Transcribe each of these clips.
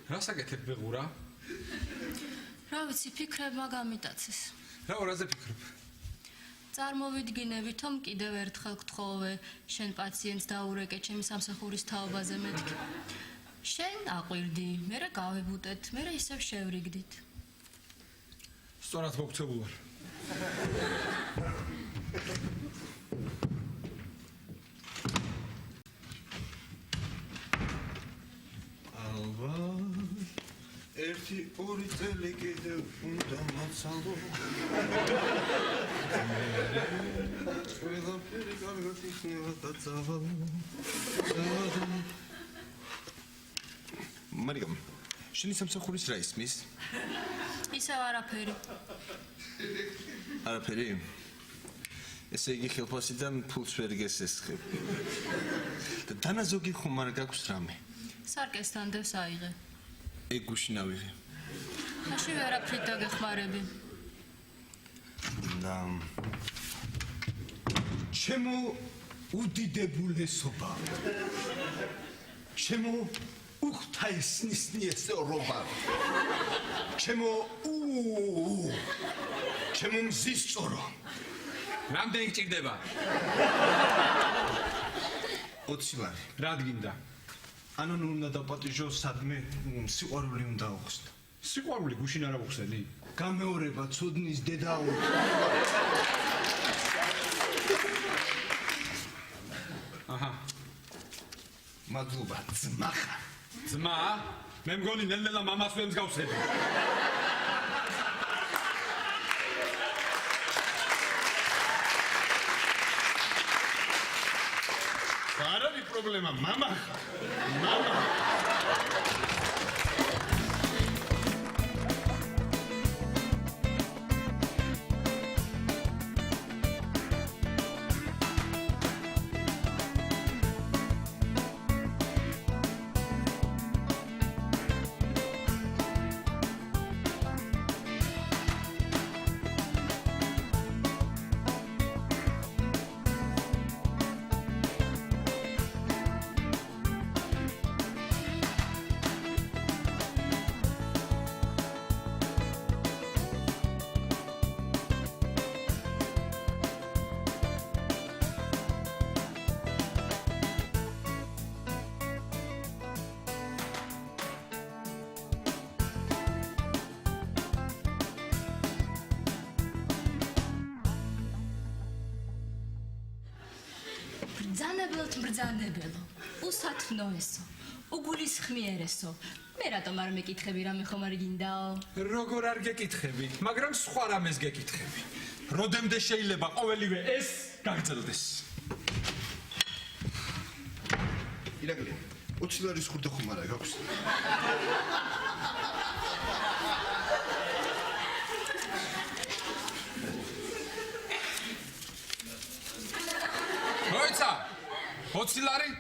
რა საკეთებ ბეღურა? რა ვიცი, ფიქრებმა გამიტაცეს. რაზე ფიქრობ? წარმოვიდგინე, ვითომ კიდევ ერთხელ გთხოვე, შენ პაციენტს დაურეკე ჩემი სამსახურის თაობაზე მეთქი. შენ აყვირდი, მერე გავებუტეთ, მერე ისევ შევრიგდით. სწორად მოგწებულ ვარ. ერთი ორი წელი კიდევ უნდა მოცალო ყველაფერი კარგად იქნება და წავალო მარიამ შენი სამსახურის რა ისმის? ისევ არაფერი. არაფერი? ესე იგი ხელფასიდან ფულს ვერ გესესხებ და დანაზოგი ხომ არ გაქვს რამე? სარკესთან დევს აიღე. ეგ გუშინავიღე. მაშინ ვერაფრით დაგეხმარები. და ჩემო უდიდებულესობა. ჩემო უხთაესნისნიესობა. ჩემო მზის სწორო. რამდენი გჭირდება? 20 ლარი. რა გინდა? ანონი უნდა დაპატიჟო სადმე სიყვარული უნდა აუხსნა. სიყვარული გუშინ არ აუხსნელი? გამეორება ცოდნის დედაო. აჰა. მადლობა ძმა ხარ. ძმა? მე მგონი ნელ-ნელა მამას ვერ მსგავსები. არ არის პრობლემა, მამა ხარ. მამა. ბრძანებელო, უსათნოესო, უგულისხმიერესო. მე რატომ არ მეკითხები რამე ხომ არ გინდაო? როგორ არ გეკითხები, მაგრამ სხვა რამეს გეკითხები. როდემდე შეიძლება ყოველივე ეს გაგრძელდეს? ირაკლი, 20 ლარის ხურდა ხომ არა გაქვს? მოიცა 20 ლარი?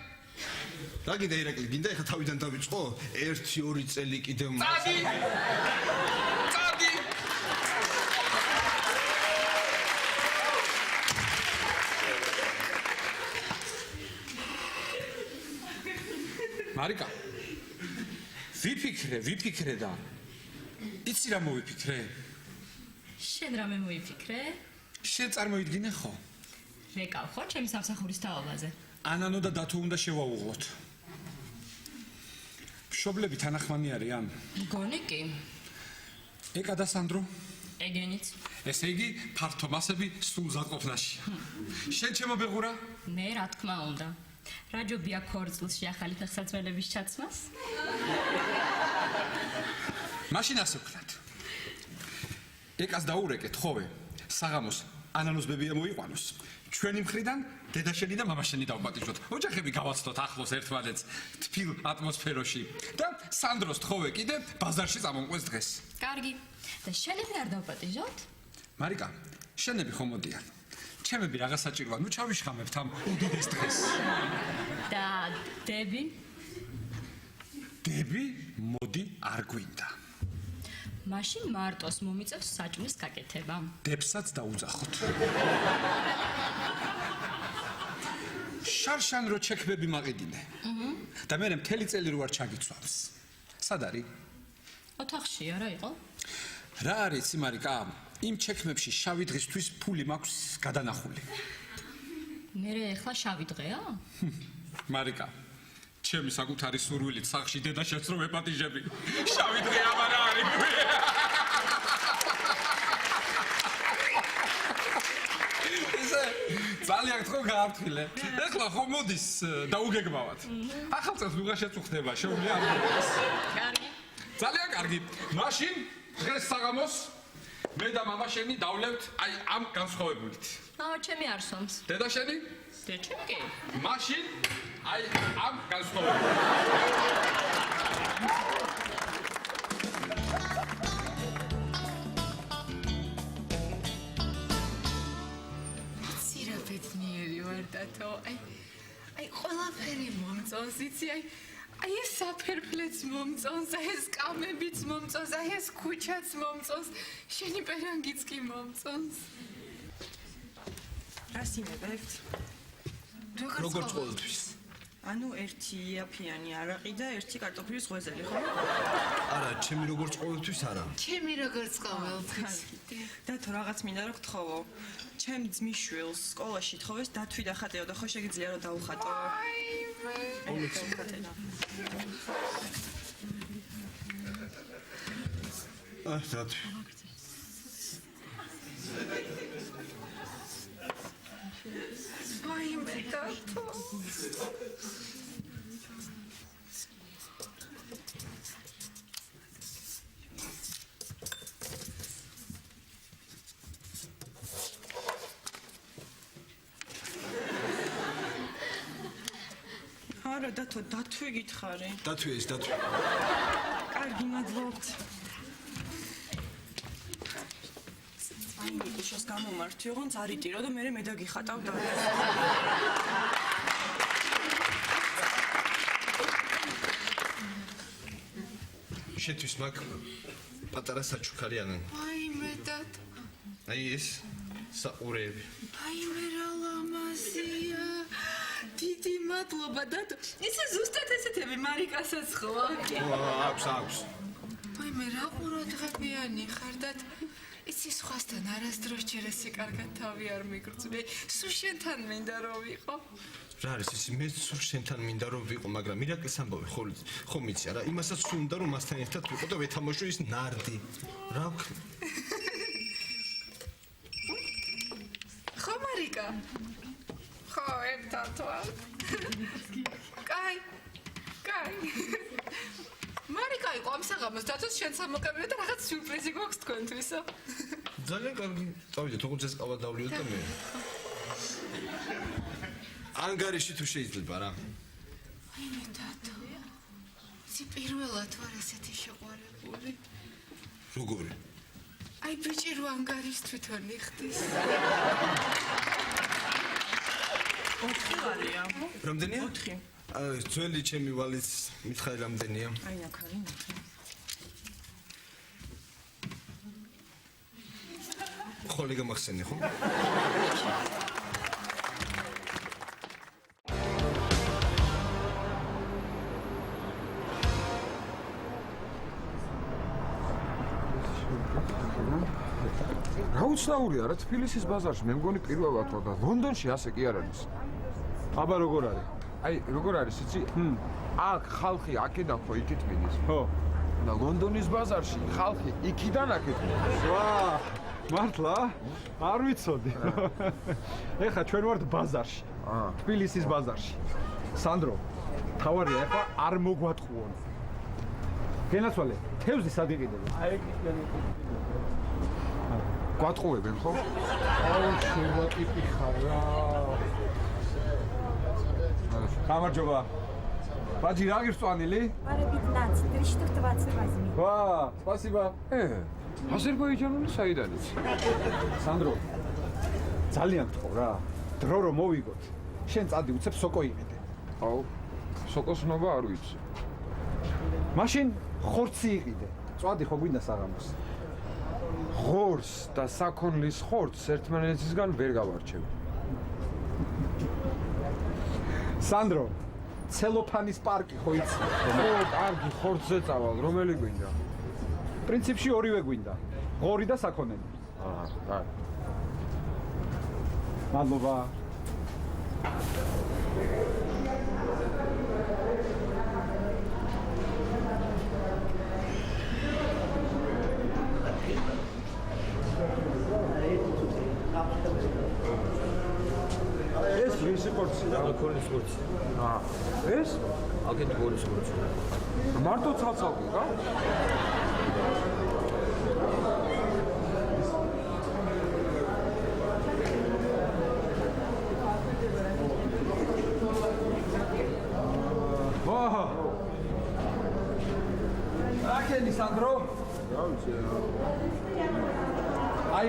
რა გინდა ირაკლი, გინდა ეხა თავიდან დავიწყო? 1-2 წელი კიდევ წადი! წადი! მარიკა, ვიფიქრე და იცი რა მოვიფიქრე? შენ რამე მოიფიქრე? შენ წარმოიდგინე ხო? რეკავ ხო ჩემი სამსახურის თაობაზე? ანანო და დათო უნდა შევაუღლოთ. მშობლები თანახმანი არიან? მგონი კი. ეკა და სანდრო? ეგენიც. ესე იგი, ფართო მასები სულ ზადყოფნაში. შენ ჩემო ბეღურა? მე რა თქმა უნდა. რა ჯობია ქორწილში ახალი ფეხსაცმელების ჩაცმას? მაშინ ასე ვქნათ. ეკას დაურეკეთ, ხოვე, საღამოს ანანოს ბებია მოიყვანოს. ჩვენი მხრიდან დედაშენი და მამაშენი დავპატიჟოთ. ოჯახები გავაცნოთ ახლოს ერთმანეთს თბილ ატმოსფეროში და სანდროს თხოვე კიდე ბაზარში წამომყვეს დღეს. კარგი. და შენები არ დავპატიჟოთ? მარიკა, შენები ხომ მოდიან? ჩემები რაღაც საჭიროა, ნუ ჩავიშხამებთ ამ უდიდეს დღეს. და დები? დები მოდი არ გვინდა. მაშინ მარტოს მომიწევს საჭმლის გაკეთება. დებსაც დაუძახოთ. შარშან რო ჩექმები მაყიდინე. და მე მთელი წელი რო არ ჩაგიცვავს. სად არის? ოთახშია რა იყო? რა არის იცი მარიკა? იმ ჩექმებში შავი დღისთვის ფული მაქვს გადანახული. მე ეხლა შავი დღეა? მარიკა, ჩემი საკუთარი სურვილით სახში დედაშენს რომ ეპატიჟები. შავი დღე ამარ არის. ძალიან გთხოვ გააფრთხილე. ეხლა ხომ მოდის დაუგეგმავად. ახალ წელს ვიღა შეწუხდება, შეუძლია არ მოდის. კარგი. ძალიან კარგი. მაშინ დღეს საღამოს მე და მამა შენი დავლევთ აი ამ განსხვავებულით. ჩემი არ სვამს. დედა შენი? დეჩემ კი. მაშინ აი ამ განსხვავებულით. ბედნიერი ვარ დათო. აი ყველაფერი მომწონს, იცი, აი ეს საფერფლეც მომწონს, აი ეს კამებიც მომწონს, აი ეს ქუჩაც მომწონს, შენი პერანგიც კი მომწონს. რა სიმებებთ? როგორ ყოველთვის? ანუ ერთი იაფიანი არაყი და ერთი კარტოფილის ღვეზელი, ხო? არა, ჩემი როგორც ყოველთვის არა. ჩემი როგორც ყოველთვის. დათო რაღაც მინდა რომ გთხოვო. ჩემ ძმის შვილს სკოლაში თხოვეს დათვი და ხატეო და ხო შეგიძლია რომ დაუხატო? დათვი. აი მე დათო. არა დათო, დათვი გითხარი. დათვი ეს დათვი. კარგი, მადლობთ. აი ნიკუშას გამომართვი, ოღონდ არიტირო და მე დაგიხატავ და. შეთვის მაგ პატარა საჩუქარი ანან. აი მე დათო. აი ეს საყურეები. აი მე რა ლამაზია. დიდი მადლობა დათო. ისე ზუსტად ესეთები მარიკასაც ხო? აქვს. აი მე რა ყურადღებიანი ხარ დათო. იცი სხვასთან არასდროს ჯერ ესე კარგად თავი არ მიგრძნე. სულ შენთან მინდა რომ ვიყო. რა არის ისი მე სულ შენთან მინდა რომ ვიყო, მაგრამ მირაკლის ამბავი ხო მიცი არა, იმასაც სულ უნდა რომ მასთან ერთად ვიყო და ვეთამაშო ის ნარდი. რა ვქნა? ხო მარიკა? ხო ერთად ვარ. კაი. მარიკა იყო ამ საღამოს დათოს შენ სამოკებია და რაღაც სიურპრიზი გვაქვს თქვენთვისო. ძალიან კარგი. წავიდეთ, ოღონდ ეს ყავა დავლიოთ და მე. ანგარიში თუ შეიძლება რა. აი მე დათო. ისი პირველად ვარ ესეთი შეყვარებული. როგორი? აი ბიჭი რო ანგარის თვითონ იხდის. 4 ვარია. რამდენია? 4. ძველი ჩემი ვალიც მითხარი რამდენია? აი ნახარი ნახე. ხოლე გამახსენე ხო? რა უცნაურია რა თბილისის ბაზარში მე მგონი პირველად ვარ და ლონდონში ასე კი არ არის. აბა როგორ არის? აი როგორ არის იცი? აქ ხალხი აქედან ხო იქით მიდის. ხო. და ლონდონის ბაზარში ხალხი იქიდან აქეთ მიდის. ვა! მართლა? არ ვიცოდი. ეხა ჩვენ ვართ ბაზარში. თბილისის ბაზარში. სანდრო, თავარია ეხა არ მოგვატყუონ. გენაცვალე, თევზი სად იყიდება? აი ეგ გვატყუებენ ხო? აუ შევატიპი ხარ რა. გამარჯობა. ბაჯი რა გირწვანილი? Пара 15, 320 возьми. ვა, спасибо. აზერბაიჯანული საიდან იცი? სანდრო, ძალიან გთხოვ რა. დრო რომ მოვიგოთ, შენ წადი უცებ სოკო იყიდე. აუ, სოკოს ნობა არ ვიცი. მაშინ ხორცი იყიდე. წვადი ხო გვინდა საღამოს. ხორს და საქონლის ხორცს ერთმანეთისგან ვერ გავარჩევ. სანდრო, ცელოფანის პარკი ხო იცი? ო, კარგი, ხორცზე წავალ, რომელი გვინდა? პრინციპში ორივე გვინდა. ღორი და საქონელი. კარგი. მადლობა. ეს ვისი ხორცია? ქორცის ხორცი. ეს? აქეთ გორის ხორცი. მარტო ცალ-ცალკე, რა? ვაჰ! აკენი სანდრო? რა ვიცი. აი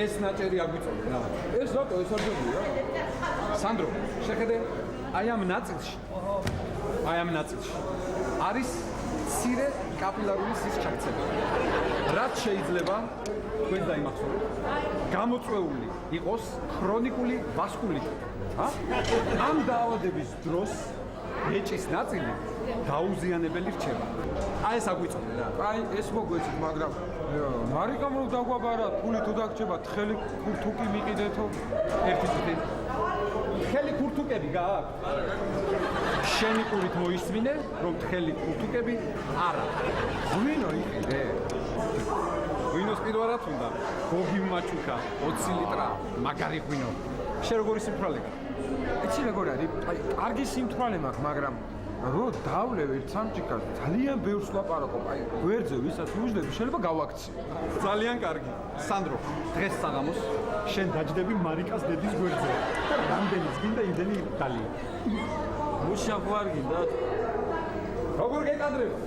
ეს ნაჭერი აგვიწოდე რა. ეს რატო ეს არ ძებია? სანდრო, შეხედე, აი ამ ნაწილში არის მცირე კაპილარული სის ჩაქცევა. რაც შეიძლება თქვენ დაიმახსოვროთ, გამოწვეული იყოს ქრონიკული ვასკულიტი. ამ დაავადების დროს ბეჭის ნაწილი დაუზიანებელი რჩება. აი ეს აგვიწოდე რა. აი ეს მოგვეცით, მაგრამ მარიკამ რო დაგვაბარა, ფული თუ დაგჭება, თხელი ქურთუკი მიყიდეთო. ერთი წუთი. თხელი ქურთუკები გააქვს? შენი ყურით მოისმინე, რომ თხელი ქურთუკები არა. ღვინო იყიდე. ღვინოს პირვარად უნდა. გოგი მაჩუკა 20 ლიტრა მაგარი ღვინო. შენ როგორი სიმთვრალე გაქვს? იცი როგორ არის? აი, კარგი სიმთვრალე მაქვს, მაგრამ რო დავლევ ერთ სამჭიქას, ძალიან ბევრს ვლაპარაკობ. აი, გვერდზე ვისაც ვუждები, შეიძლება გავაქციო. ძალიან კარგი. სანდრო, დღეს საღამოს შენ დაჯდები მარიკას დედის გვერდზე. და რამდენიც გინდა იმდენი დალია. მუშა გვარ გინდა? როგორ გეკადრება?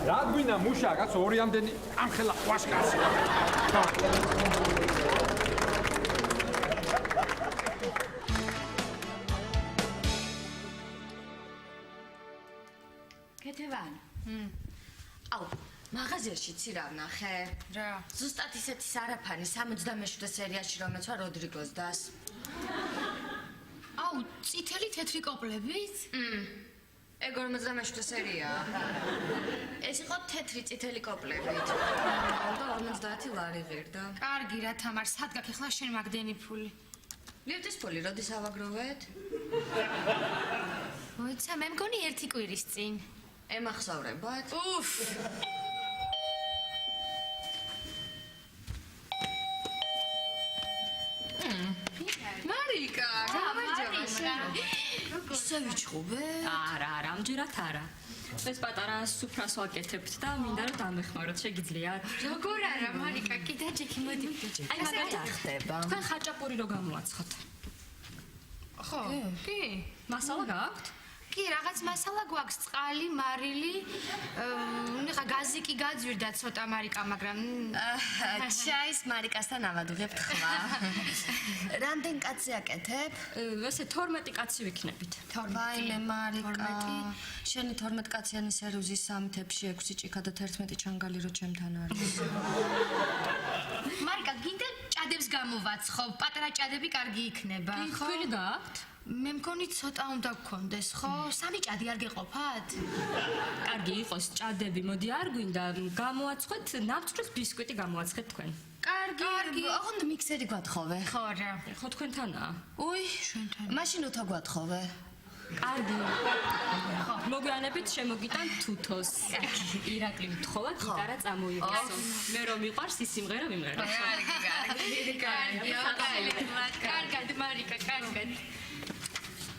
რა გვინდა მუშა, კაცო, ორიამდენი ამხელა ყვაშკაცი. კეთებან. აუ, მაღაზიაში ცირავ ნახე. რა? ზუსტად ისეთი სარაფანი 67 სერიაში რომელიც ვარ როდრიგოს დას. აუ, წითელი თეთრი კოპლებით? ეგ 57 სერია. ეს იყო თეთრი წითელი კოპლებით. და 50 ლარი ღირდა. კარგი რა თამარ, სად გაქეხლა შენ მაგდენი ფული? ლიფტის ფული როდის ავაგროვეთ? მოიცა, მე მგონი ერთი კვირის წინ. ემახსოვრებათ? უფ! მარიკა, გამარჯობა. ისე ვიჩხუბე? არა, ამჯერად არა. ეს პატარა სუფრას ვაკეთებთ და მინდა რომ დამეხმაროთ, შეგიძლიათ? როგორ არა, მარიკა, კიდე ჯექი მოდი. აი მაგალითად ხდება. თქვენ ხაჭაპური რო გამოაცხოთ. ხო? კი, მასალა გაქვთ? კი, რაღაც მასალა გვაქვს, წყალი, მარილი, ნახა გაზი კი გაძვირდა ცოტა მარიკა, მაგრამ ჩაის მარიკასთან ავადუღებთ ხმა. რამდენ კაცი აკეთებ? ესე 12 კაცი ვიქნებით. ვაიმე მარიკა. შენი 12 კაციანი სერვიზის სამთებში 6 ჭიქა და 11 ჩანგალი რო ჩემთან არის. მარიკა, გინდა ჭადებს გამოვაცხო, პატარა ჭადები კარგი იქნება, ხო? ხილი გაქვთ? მე მგონი ცოტა უნდა გქონდეს, ხო? 3 ჭადი არ გეყოფათ? კარგი იყოს ჭადები, მოდი არ გვინდა გამოაცხოთ, ნავწრის ბისკვიტი გამოაცხეთ თქვენ. კარგი. ოღონდ მიქსერი გვათხოვე. ხო რა. ხო თქვენთანაა? უი, ჩვენთან. მაშინ უთა გვათხოვე. კარგი. მოგვიანებით შემოგიტან თუთოს. ირაკლი მთხოვა გიტარა წამოიღოსო. მე რომ მიყვარს ის სიმღერა მიმღერა. კარგად, მარიკა, კარგად.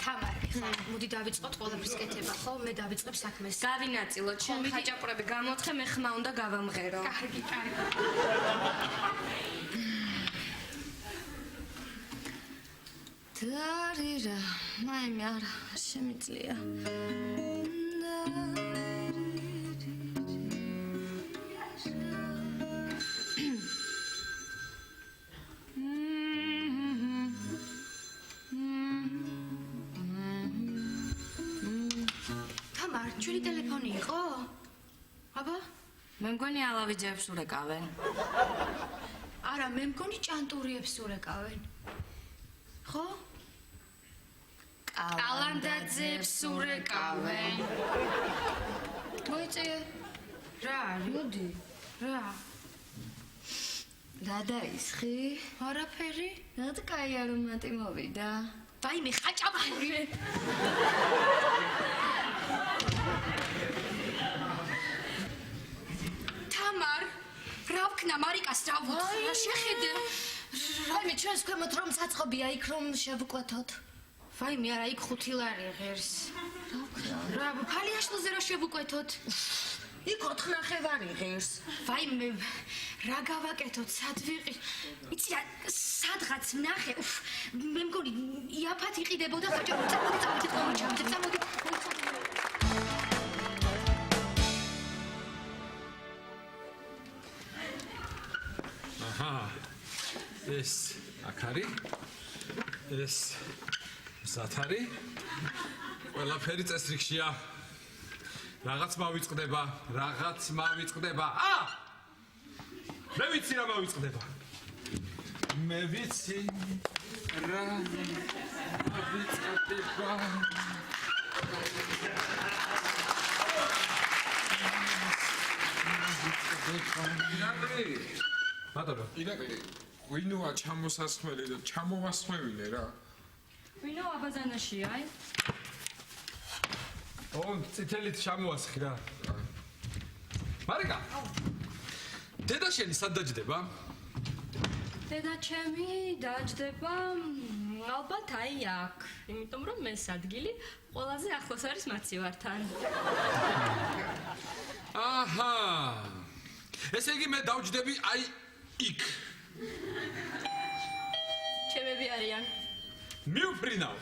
თამარი, ხო, მოდი დავიწყოთ ყველაფრის კეთება, ხო? მე დავიწყებ საქმეს. გავინაწილოთ, შენ ხაჭაპურები გამოთხე, მე ხმა უნდა გავამღერო. კარგი. დარირა, მაიმე არა, შემიძლია. თამარ, ჩვენი ტელეფონი იყო? აბა? მე მგონი ალავიძეებს ურეკავენ. არა, მე მგონი ჭანტურიებს ურეკავენ. ხო? კალანდაძებს ურეკავენ. მოიწე. რა არის? მოდი. რა? დადაისხი? არაფერი? რატო კაი არომატი მოვიდა? ვაიმე ხაჭაპური. თამარ, რა ვქნა მარიკას რა ვუთხარ? რა შეხედე? რაიმე ჩვენს ქვემოთ რომ საწყობია იქ რომ შევუკვეთოთ. ვაიმე არა იქ 5 ლარი ღერს. რა ფალიაშლოზე რა შევუკვეთოთ? იქ 4 ნახევარი ღირს. ვაიმე რა გავაკეთოთ სად ვიყი? იცი რა სადღაც ვნახე. მე მგონი იაფად იყიდებოდა ხაჭა. წამოდი წამოდი. აჰა. ეს აქ არის. ეს ზათარი. ყველაფერი წესრიგშია. რაღაც მავიწყდება. მე ვიცი რა მავიწყდება. მე ვიცი რა მავიწყდება. მადლობა. ირაკლი, ღვინოა ჩამოსასხმელი და ჩამოვასხმევინე რა. ღვინო აბაზანაშია, აი. წითელით ჩამოასხი რა. მარიკა. დედა შენი სად დაჯდება? დედა ჩემი დაჯდება ალბათ აი აქ, იმიტომ რომ მე ადგილი ყველაზე ახლოს არის მაცივართან. აჰა. ესე იგი მე დავჯდები აი იქ. ჩემები არიან. მივფრინავ.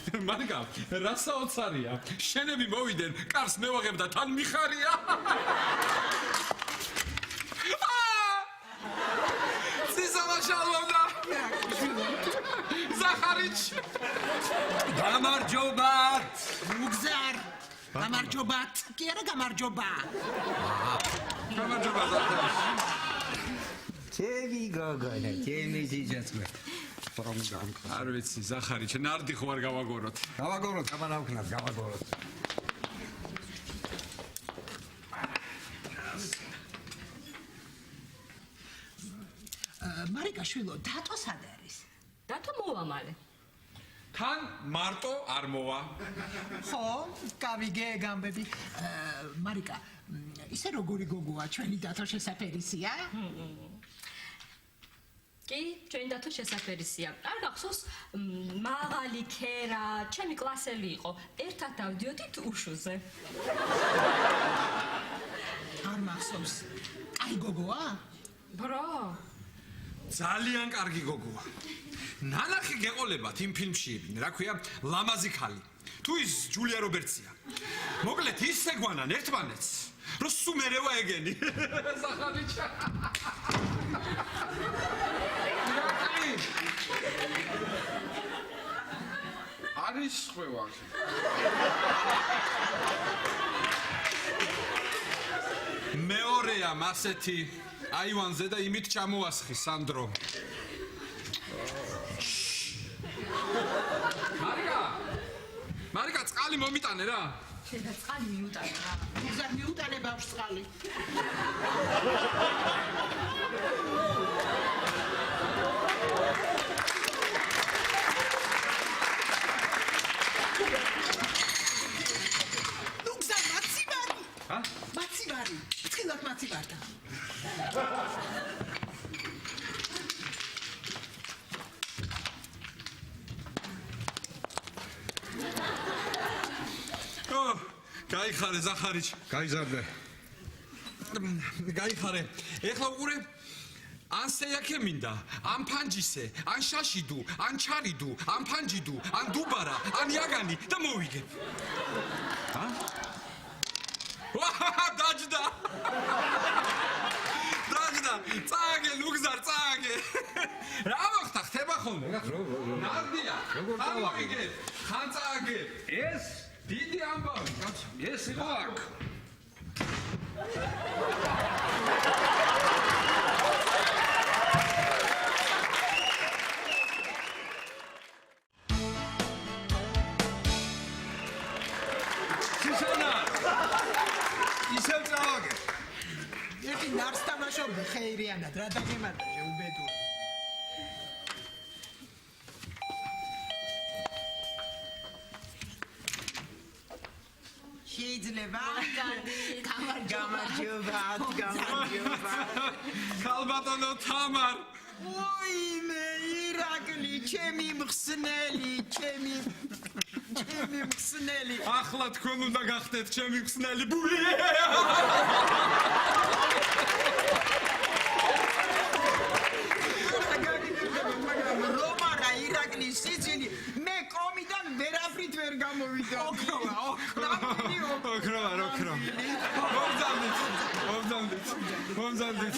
მარიკა, რა საოცარია. შენები მოვიდნენ, კარს მევაღებ და თან მიხარია. სისამაშალონა. ზახარიჩ. გამარჯობათ. მუგზარ. გამარჯობათ. კი არა გამარჯობა. გამარჯობა ზახარიჩ. ჩემი გოგონა, ჩემი ძიძაცმე. არ ვიცი, ზახარიჩ, ნარდი ხო არ გავაგოროთ. გავაგოროთ, გამანავქნათ, გავაგოროთ. მარიკა შვილო, დატო სად არის? დათო მოვა მალე. თან მარტო არ მოვა. ხო, გავიგე გამბები. მარიკა, ისე როგორი გოგოა ჩვენი დათო შესაფერისია? კი, ჩვენი დათო შესაფერისია. არ გახსოვს, მაღალი ქერა, ჩემი კლასელი იყო. ერთად დავდიოდით უშუზე. არ მახსოვს. აი გოგოა? ბრო. ძალიან კარგი გოგოა. ნანახი გეყოლებათ იმ ფილმში, რა ქვია, ლამაზი ქალი. თუ ის ჯულია რობერტსია. მოკლედ ისე გვანან ერთმანეთს, რომ სულ მერევა ეგენი. ზახარიჩა. არის ხვევა. მეორეა მასეთი აივანზე და იმით ჩამოასხი სანდრო. მარიკა, წყალი მომიტანე რა. შედა წყალი მიუტანე რა. მუგზარ მიუტანე ბავშვს წყალი. მუგზარ მაცივარი. ჰა? მაცივარი. ცხილად მაცივარდა. გაიხარე ზახარიჩ, გაიზარდე. გაიხარე. ეხლა უყურე ან სეაქე მინდა, ან ფანჯისე, ან შაშიდუ, ან ჩარიდუ, ან ფანჯიდუ, ან დუბარა, ან იაგანი და მოვიგებ. ჰა? დაჯდა. წააგე, ლუგზარ, წააგე. რა მოხდა, ხდება ხოლმე? ნარდია. არ მოვიგებ. ხან წააგე. ეს დიდი ამბავი, კაცო. ეს იყო აქ. ნარს თამაშობდი ხეირიანად, რა დაგემარჯვე უბედური. შეიძლება? გამარჯობა. ქალბატონო თამარ. ოიმე, ირაკლი, ჩემი მხსნელი. ახლა თქვენ უნდა გახდეთ ჩემი მხსნელი ბული. რომარა ირაკლის სიცილი მე კომიდან ვერაფრით ვერ გამოვიდა. ოქრო. მომძამდით.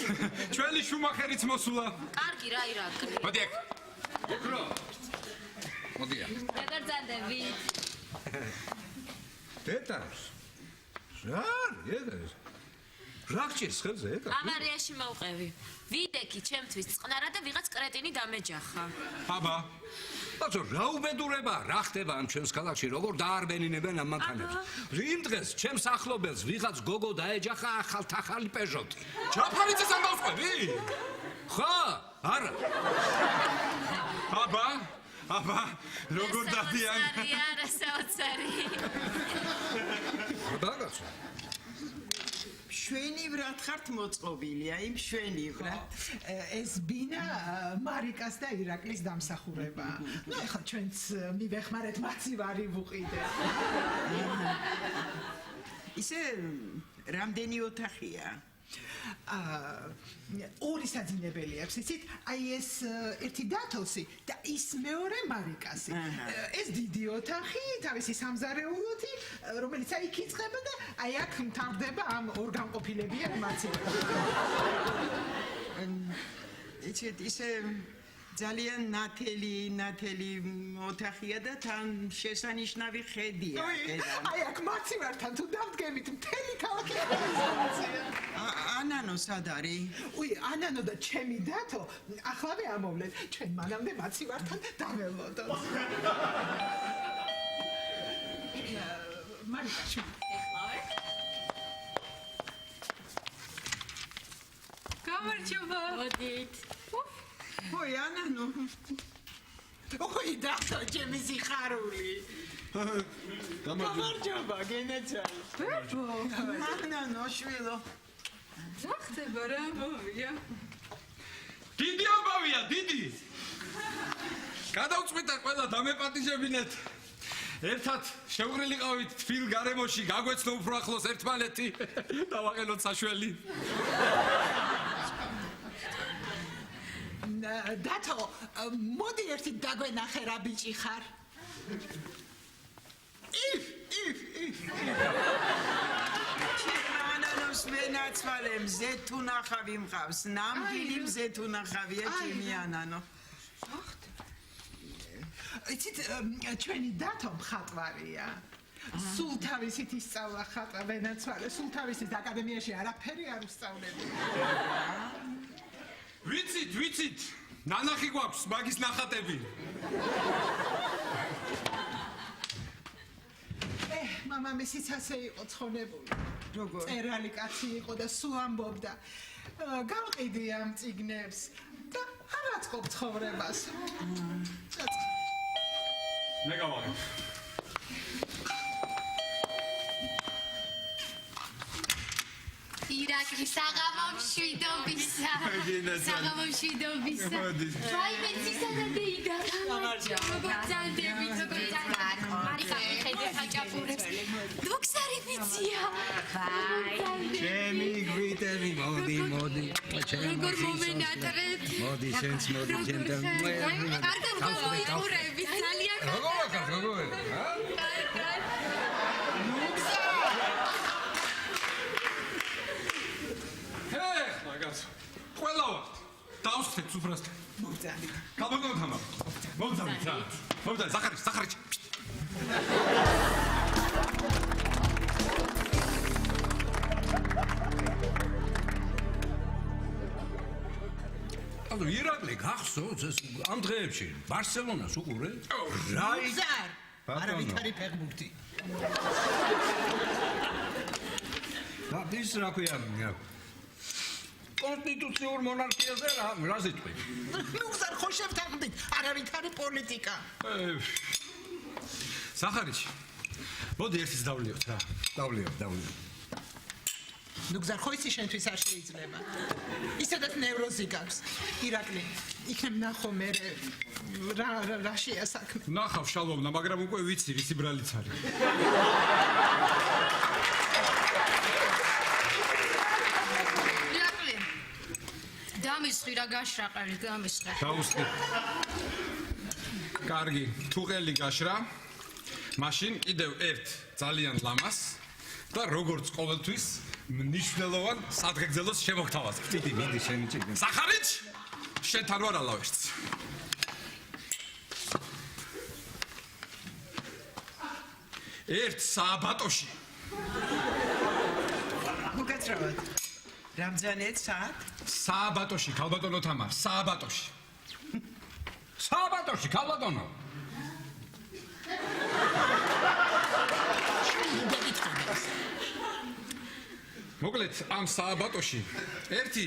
ჩვენი შუმახერიც მოსულა. კარგი რა ირაკლი. მოდი აქ. ოქრო. მოდი აქ. როგორ ძანდებით? დეტალს. რა გჭირს ხელზე ეტა? ავარიაში მოვყევი. ვიდექი ჩემთვის წყნარა და ვიღაც კრეტინი დამეჯახა. აბა. ბაცო რა უბედურება რა ხდება ამ ჩემს ქალაქში როგორ დაარბენინებენ ამ მანქანებს იმ დღეს ჩემს ახლობელს ვიღაც გოგო დაეჯახა ახალი პეჟოტი ჩაფარიძეს ამ გავსყვები ხო არა აბა როგორ დადიან არა საოცარი დაგაცო შვენივრად ხართ მოწყობილი, აი შვენივრად. ეს ბინა მარიკას და ირაკლის დამსახურება. ნუ ეხლა ჩვენც მივეხმარეთ მაცივარი ვუყიდე. ისე რამდენი ოთახია? ორი საძინებელი აქვს, იცით? აი ეს ერთი დათოსი და ის მეორე მარიკასი. ეს დიდი ოთახი, თავისი სამზარეულოთი, რომელიც აი იქ იწყება და აი აქ მთავრდება ამ ორგანყოფილებიან მაცივარში. იცით, ისე ძალიან ნათელი ოთახია და თან შესანიშნავი ხედია. აი აქ მაცივართან თუ დავდგებით მთელი ქალაქი ხარიზაცია. ანანო სად არის? ანანო და ჩემი დათო ახლავე ამოვლეთ. ჩვენ მანამდე მაცივართან დაველოდოთ. მარიკაში. ეხლავე? გამარჯობა. მოდით. ой, ანანო. ой, დათო, ჩემი სიხარული. გამარჯობა, გენეცარი. ბებო. ანანო, შვილო. რა ხდება რა მოვია? დიდი ამბავია, დიდი. გადავწყვიტე ყველა დამეპატიჟებინეთ. ერთად შევღრილიყავით თბილ გარემოში, გაგვეცნო უფრო ახლოს ერთმანეთი. დავაყენოთ საშველი. დათო, მოდი ერთი დაგვენახე რა ბიჭი ხარ. ანანოს მენაცვალე მზე თუ ნახავი მყავს, ნამდვილი მზე თუ ნახავია ჩემი ანანო. იცით, ჩვენი დათო მხატვარია. სულ თავისით ისწავლა ხატვა მენაცვალე, სულ თავისით აკადემიაში არაფერი არ უსწავლებელი. ვიცით, ნანახი გვაქვს მაგის ნახატები. მამამისიც ასე იყო ცხონებული. როგორ? წერალი კაცი იყო და სულ ამბობდა. გავყიდი ამ წიგნებს და არ აწყობ ცხოვრებას. მე გავაღებ. ირაკლი საღამომშვიდობისა. საღამომშვიდობისა. ვაიმე ცისადადეიდა. როგორ ძანდებით. მარიკა ხედე ხაჭაპურებს. დუქსარი ვიცია. ჩემი გვიტები მოდი. როგორ მომენატრეთ. მოდი შენც მოდი ჩემთან. კარგად მოიყურები ძალიან. როგორ? ყველა ვართ. დავსხეთ სუფრასთან. მოგძალი. გაბაგო თამა. მოგძალი რა. მოგძალი სახარიჩ. ანუ ირაკლი გახსოვს ეს ამ დღეებში ბარსელონას უყურე? რაიზარ. არავითარი ფეხბურთი. და ის რა ქვია? კონსტიტუციურ მონარქიაზე რა ზიტყვი? ნუ გზარ ხო შევთანხმდით, არავითარი პოლიტიკა. სახარიჩი. მოდი ერთის დავლიოთ რა. დავლიოთ. ნუ გზარ ხო იცი შენთვის არ შეიძლება. ისედაც ნევროზი გაქვს. ირაკლი, იქნებ ნახო მე რა შეასაქმე. ნახავ შალომნა, მაგრამ უკვე ვიცი, ვიცი ბრალიც არის. ირაკლი. დამისხი რა გაშრაყარი, დამისხი. დაუსწრი. კარგი, თუ ყელი გაშრა, მაშინ კიდევ ერთ ძალიან ლამას და როგორც ყოველთვის მნიშვნელოვან სადღეგრძელოს შემოგთავაზებ. მიდი შენი ჭირი. სახარიჩ, შენთან ვარ ალავერც. ერთ სააბატოში. მოგეცრავად. რამდენად საათ? სააბატოში, ქალბატონო თამარ, სააბატოში. სააბატოში, ქალბატონო. მოკლედ, ამ სააბატოში ერთი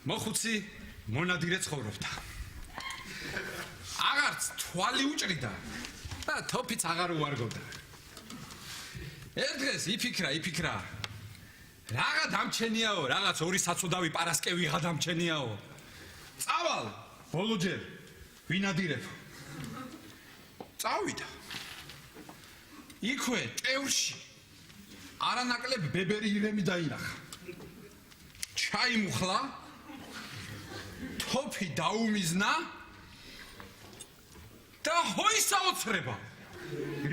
მოხუცი მონადირე ცხოვრობდა. აღარც თვალი უჭრიდა და თოფიც აღარ უარგოდა. ერთ დღეს იფიქრა. რაღა დამჩენიაო, რაღაც ორი საცოდავი პარასკევი ვიღა დამჩენიაო. წავალ, ბოლოჯერ ვინადირებ. წავიდა. იქვე ტევრში არანაკლებ ბებერი ირემი დაინახა. ჩაიმუხლა, თოფი დაუმიზნა და ჰოისაოცრება.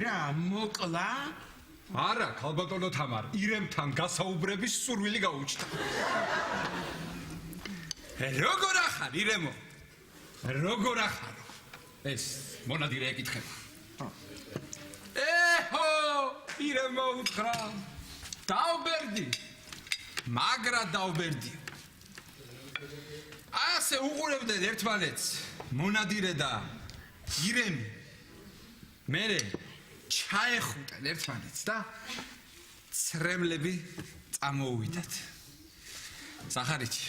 რა მოკლა? არა, ქალბატონო თამარ, ირემთან გასაუბრების სურვილი გაუჩნდა. როგორ ახარ, ირემო? როგორ ახარო? ეს მონადირე ეკითხება. ეჰო, ირემო უთხრა. დავბერდი. მაგრა დავბერდი. ასე უყურებდნენ ერთმანეთს მონადირე და ირემი. მერე ჩაეხუტენ ერთმანეთს და ცრემლები წამოუვიდათ. სახარიჩი,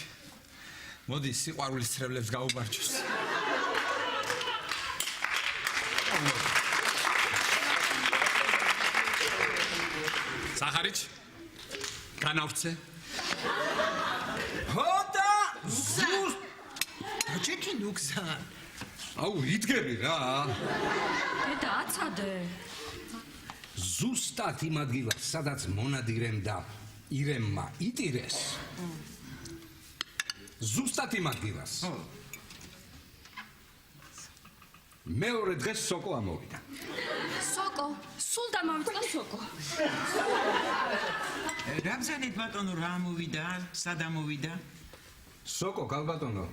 მოდი სიყვარულის ცრემლებს გაუბარჯოს. სახარიჩი, განავრცე. ჰოდა ზუსტ დაჭიქი ნუგზან. აუ, იდგები რა. დედა აცადე. ზუსტად იმ ადგილას, სადაც მონადირემ და ირემმა იტირეს. ზუსტად იმ ადგილას. მეორე დღეს სოკო ამოვიდა. სოკო, სულ დამავიწყდა სოკო. რამდენად ბატონო რა ამოვიდა? სად ამოვიდა? სოკო, ქალბატონო.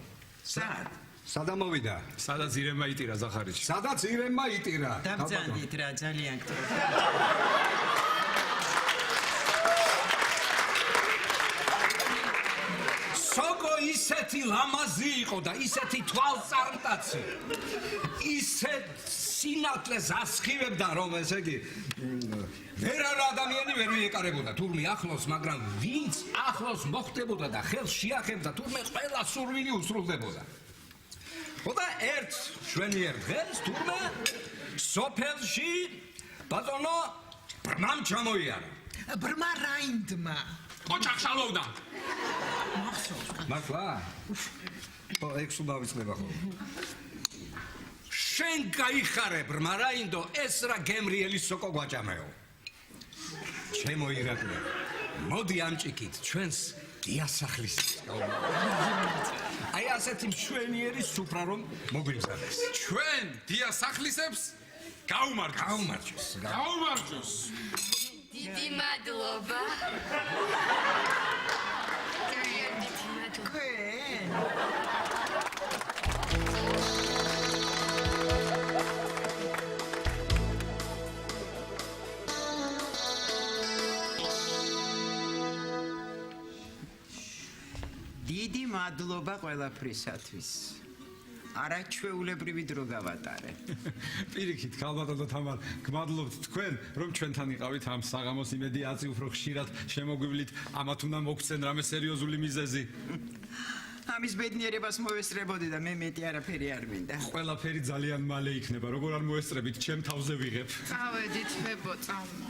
სად? სად ამოვიდა? სადაც ირემმა იტირა ზახარიჩი. სადაც ირემმა იტირა. დაბძანდით რა ძალიან გთხოვთ. სოკო ისეთი ლამაზი იყო და ისეთი თვალწარმტაცი. ისეთ სინათლეს ასხივებდა, რომ ესე იგი ვერა ადამიანი ვერ მიეკარებოდა თურმე ახლოს, მაგრამ ვინც ახლოს მოხდებოდა და ხელს შეახებდა, თურმე ყველა სურვილი უსრულდებოდა. ხოდა ერთ შვენიერ დღეს თურმე სოფელში ბატონო ბრმამ ჩამოიარა. ბრმა რაინდმა. ოჩახშალოვდა. მართლა? ეგ სულ დავიწყდება ხო? შენ გაიხარე ბრმა რაინდო, ეს რა გემრიელი სოკო გვაჭამეო. ჩემო ირაკლი, მოდი ამჭიქით ჩვენს დიასახლის. აი ასეთი მშვენიერი სუფრა რომ მოგვიმზადეს. ჩვენ დიასახლისებს გაუმარჯოს. გაუმარჯოს. დიდი მადლობა. დიდი მადლობა ყველაფრისათვის. არაჩვეულებრივი დრო გავატარე. პირიქით, ქალბატონო თამარ, გმადლობთ თქვენ, რომ ჩვენთან იყავით ამ საღამოს იმედი აწი უფრო ხშირად შემოგვივლით, ამათ უნდა მოგცენ რამე სერიოზული მიზეზი. ამის ბედნიერებას მოესწრებოდი და მე მეტი არაფერი არ მინდა. ყველაფერი ძალიან მალე იქნება, როგორ არ მოესწრებით, ჩემ თავზე ვიღებ. წავედით მებოწამო.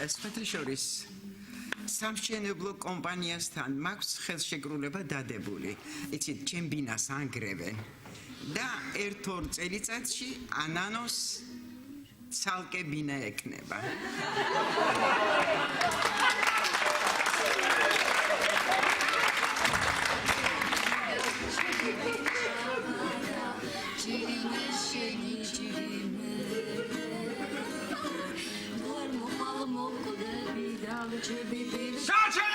სხვათა შორის სამშენებლო კომპანიასთან მაქვს ხელშეკრულება დადებული. იცით, ჩემ ბინას ანგრევენ და ერთ-ორ წელიწადში ანანოს ცალკე ბინა ექნება. Saçma!